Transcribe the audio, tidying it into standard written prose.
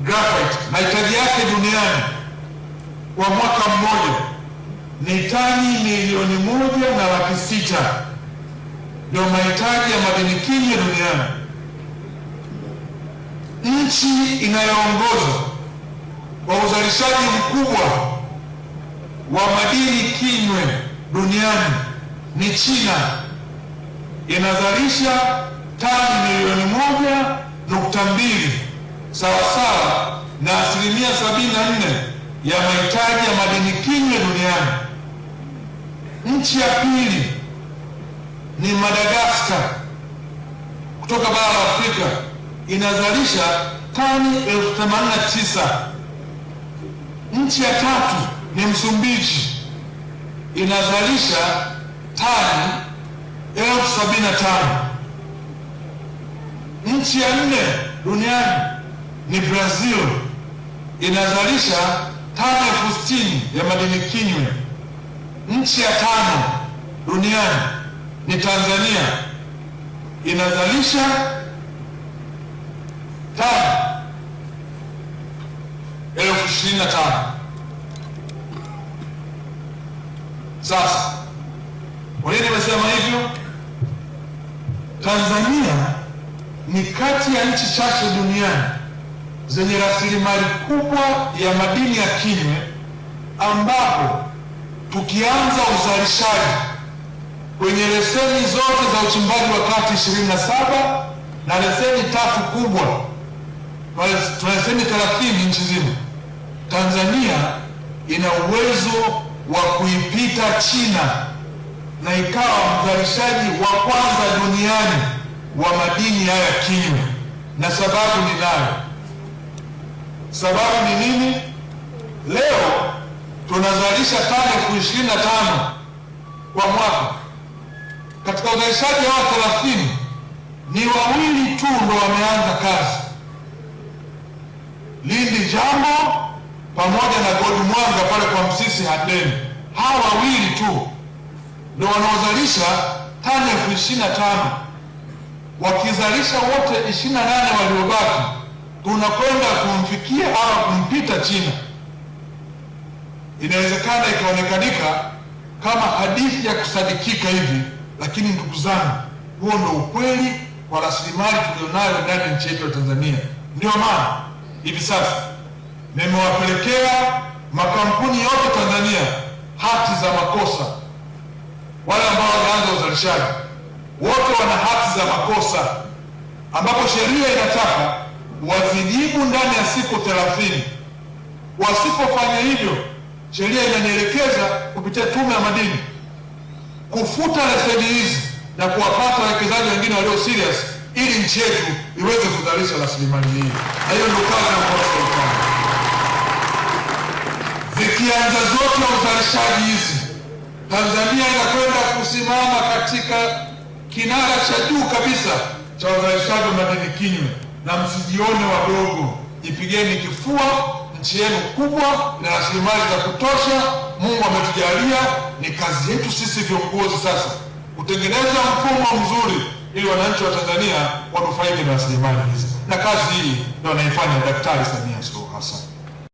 graphite mahitaji yake duniani kwa mwaka mmoja ni tani 1,600,000 ndio mahitaji ya madini kinywe duniani. Nchi inayoongoza kwa uzalishaji mkubwa wa madini kinywe duniani ni China, inazalisha tani 1.2 sawasawa na 74% ya mahitaji ya madini kinywe duniani. Nchi ya pili ni Madagascar kutoka bara la Afrika, inazalisha tani 89,000. Nchi ya tatu ni Msumbiji, inazalisha tani 75,000. Nchi ya nne duniani ni Brazil, inazalisha tani 60,000 ya madini kinywe. Nchi ya tano duniani ni Tanzania, inazalisha tani 25,000. Sasa kwa nini nimesema hivyo? Tanzania ni kati ya nchi chache duniani zenye rasilimali kubwa ya madini ya kinywe, ambapo tukianza uzalishaji kwenye leseni zote za uchimbaji wa kati 27 na leseni 3 kubwa, tuna leseni 30 nchi zima, Tanzania ina uwezo wa kuipita China na ikawa mzalishaji wa kwanza duniani wa madini haya kinywe. Na sababu ni nayo. Sababu ni nini? Leo tunazalisha tani 25,000 kwa mwaka. Katika uzalishaji wa 30 ni 2 tu ndo wameanza kazi, Lindi Jambo pamoja na Gold Mwanga pale kwa Msisi Handeni. Hawa 2 tu ndio wanaozalisha tani 25,000. Wakizalisha wote 28 waliobaki, tunakwenda kumfikia au kumpita China. Inawezekana ikaonekanika kama hadithi ya kusadikika hivi, lakini ndugu zangu, huo ndio ukweli wa rasilimali tulionayo ndani ya nchi yetu ya Tanzania. Ndio maana hivi sasa nimewapelekea makampuni yote Tanzania hati za makosa. Wale ambao wanaanza uzalishaji wote wana hati za makosa, ambapo sheria inataka wazijibu ndani ya siku 30. Wasipofanya hivyo, sheria inanielekeza kupitia Tume ya Madini kufuta leseni hizi na kuwapata wawekezaji wengine walio serious, ili nchi yetu iweze kuzalisha rasilimali hii. Na hiyo ndio kazi ya serikali. Zikianza zote uzalishaji hizi, Tanzania inakwenda kusimama katika kinara cha juu kabisa cha uzalishaji wa madini kinywe. Na msijione wadogo, jipigeni kifua. Nchi yenu kubwa na rasilimali za kutosha, Mungu ametujalia. Ni kazi yetu sisi viongozi sasa kutengeneza mfumo mzuri ili wananchi wa Tanzania wanufaike na rasilimali hizi, na kazi hii ndio anaifanya Daktari Samia Suluhu.